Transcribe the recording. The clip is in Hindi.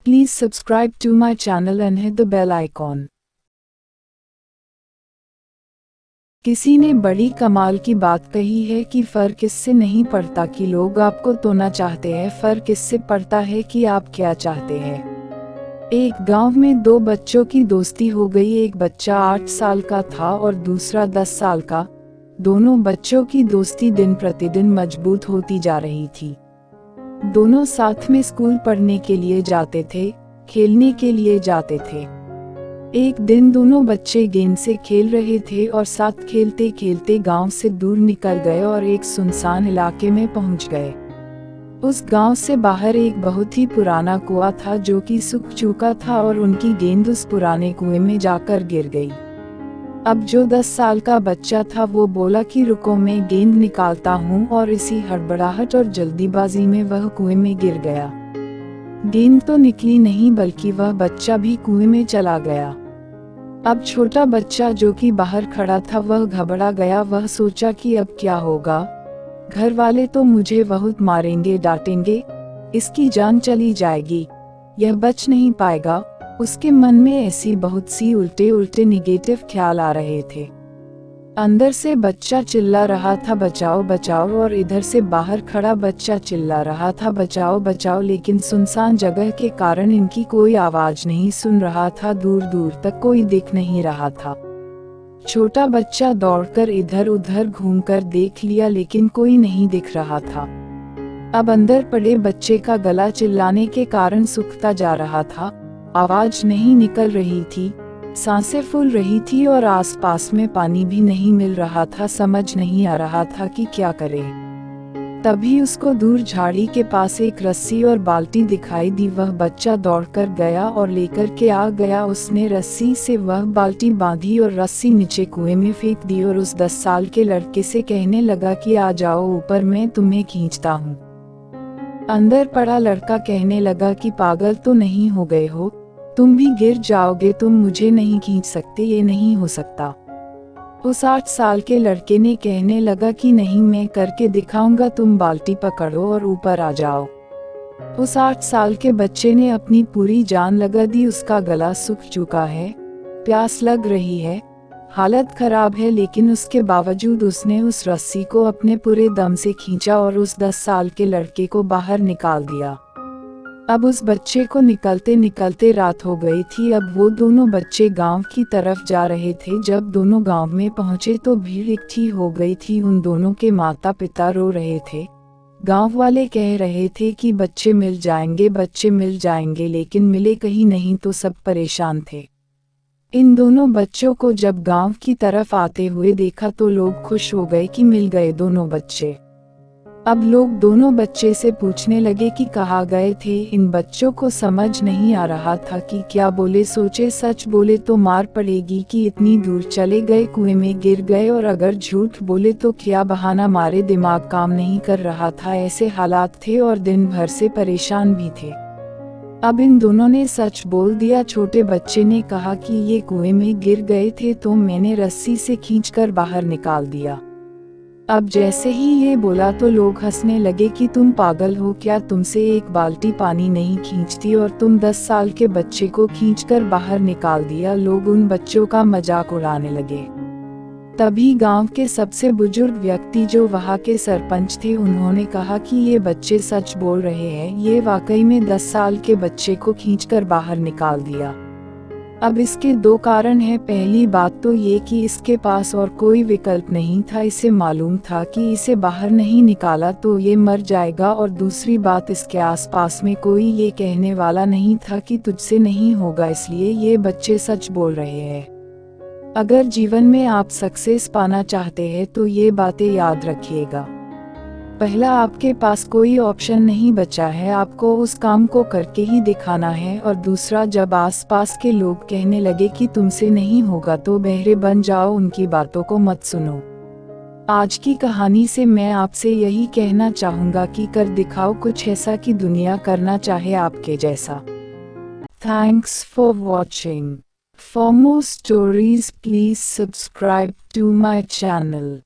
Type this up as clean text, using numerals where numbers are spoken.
Please subscribe to my channel and hit the bell icon. किसी ने बड़ी कमाल की बात कही है कि फर्क इससे नहीं पड़ता कि लोग आपको तोड़ना चाहते हैं, फर्क इससे पड़ता है कि आप क्या चाहते हैं। एक गांव में दो बच्चों की दोस्ती हो गई। एक बच्चा 8 साल का था और दूसरा 10 साल का। दोनों बच्चों की दोस्ती दिन प्रतिदिन मजबूत होती जा रही थी। दोनों साथ में स्कूल पढ़ने के लिए जाते थे, खेलने के लिए जाते थे। एक दिन दोनों बच्चे गेंद से खेल रहे थे और साथ खेलते खेलते गांव से दूर निकल गए और एक सुनसान इलाके में पहुंच गए। उस गांव से बाहर एक बहुत ही पुराना कुआं था जो कि सूख चुका था और उनकी गेंद उस पुराने कुएं में जाकर गिर गई। अब जो 10 साल का बच्चा था वो बोला कि रुको, मैं गेंद निकालता हूँ, और इसी हड़बड़ाहट और जल्दीबाजी में वह कुएं में गिर गया। गेंद तो निकली नहीं बल्कि वह बच्चा भी कुएं में चला गया। अब छोटा बच्चा जो कि बाहर खड़ा था वह घबरा गया। वह सोचा कि अब क्या होगा, घर वाले तो मुझे बहुत मारेंगे, डांटेंगे, इसकी जान चली जाएगी, यह बच नहीं पाएगा। उसके मन में ऐसी बहुत सी उल्टे निगेटिव ख्याल आ रहे थे। अंदर से बच्चा चिल्ला रहा था बचाओ बचाओ, और इधर से बाहर खड़ा बच्चा चिल्ला रहा था बचाओ बचाओ, लेकिन सुनसान जगह के कारण इनकी कोई आवाज नहीं सुन रहा था। दूर दूर तक कोई दिख नहीं रहा था। छोटा बच्चा दौड़कर इधर उधर घूमकर देख लिया लेकिन कोई नहीं दिख रहा था। अब अंदर पड़े बच्चे का गला चिल्लाने के कारण सूखता जा रहा था, आवाज नहीं निकल रही थी, सांसें फूल रही थी और आसपास में पानी भी नहीं मिल रहा था। समझ नहीं आ रहा था कि क्या करे। तभी उसको दूर झाड़ी के पास एक रस्सी और बाल्टी दिखाई दी। वह बच्चा दौड़कर गया और लेकर के आ गया। उसने रस्सी से वह बाल्टी बांधी और रस्सी नीचे कुएं में फेंक दी और उस 10 साल के लड़के से कहने लगा कि आ जाओ ऊपर, मैं तुम्हें खींचता हूँ। अंदर पड़ा लड़का कहने लगा कि पागल तो नहीं हो गए हो, तुम भी गिर जाओगे, तुम मुझे नहीं खींच सकते, ये नहीं हो सकता। उस 8 साल के लड़के ने कहने लगा कि नहीं, मैं करके दिखाऊंगा, तुम बाल्टी पकड़ो और ऊपर आ जाओ। उस 8 साल के बच्चे ने अपनी पूरी जान लगा दी। उसका गला सूख चुका है, प्यास लग रही है, हालत खराब है, लेकिन उसके बावजूद उसने उस रस्सी को अपने पूरे दम से खींचा और उस 10 साल के लड़के को बाहर निकाल दिया। अब उस बच्चे को निकलते निकलते रात हो गई थी। अब वो दोनों बच्चे गांव की तरफ जा रहे थे। जब दोनों गांव में पहुंचे तो भीड़ इकट्ठी हो गई थी। उन दोनों के माता पिता रो रहे थे। गांव वाले कह रहे थे कि बच्चे मिल जाएंगे, बच्चे मिल जाएंगे, लेकिन मिले कहीं नहीं। तो सब परेशान थे। इन दोनों बच्चों को जब गांव की तरफ आते हुए देखा तो लोग खुश हो गए कि मिल गए दोनों बच्चे। अब लोग दोनों बच्चे से पूछने लगे कि कहाँ गए थे। इन बच्चों को समझ नहीं आ रहा था कि क्या बोले। सोचे सच बोले तो मार पड़ेगी कि इतनी दूर चले गए, कुएं में गिर गए, और अगर झूठ बोले तो क्या बहाना मारे। दिमाग काम नहीं कर रहा था, ऐसे हालात थे और दिन भर से परेशान भी थे। अब इन दोनों ने सच बोल दिया। छोटे बच्चे ने कहा कि ये कुएं में गिर गए थे तो मैंने रस्सी से खींचकर बाहर निकाल दिया। अब जैसे ही ये बोला तो लोग हंसने लगे कि तुम पागल हो क्या, तुमसे एक बाल्टी पानी नहीं खींचती और तुम 10 साल के बच्चे को खींचकर बाहर निकाल दिया। लोग उन बच्चों का मजाक उड़ाने लगे। तभी गांव के सबसे बुजुर्ग व्यक्ति जो वहां के सरपंच थे, उन्होंने कहा कि ये बच्चे सच बोल रहे हैं, ये वाकई में 10 साल के बच्चे को खींचकर बाहर निकाल दिया। अब इसके 2 कारण हैं। पहली बात तो ये कि इसके पास और कोई विकल्प नहीं था, इसे मालूम था कि इसे बाहर नहीं निकाला तो ये मर जाएगा, और दूसरी बात इसके आसपास में कोई ये कहने वाला नहीं था कि तुझसे नहीं होगा, इसलिए ये बच्चे सच बोल रहे हैं। अगर जीवन में आप सक्सेस पाना चाहते हैं तो ये बातें याद रखिएगा। पहला, आपके पास कोई ऑप्शन नहीं बचा है, आपको उस काम को करके ही दिखाना है। और दूसरा, जब आसपास के लोग कहने लगे कि तुमसे नहीं होगा तो बहरे बन जाओ, उनकी बातों को मत सुनो। आज की कहानी से मैं आपसे यही कहना चाहूँगा कि कर दिखाओ कुछ ऐसा कि दुनिया करना चाहे आपके जैसा। Thanks for watching. For more stories please subscribe to my channel.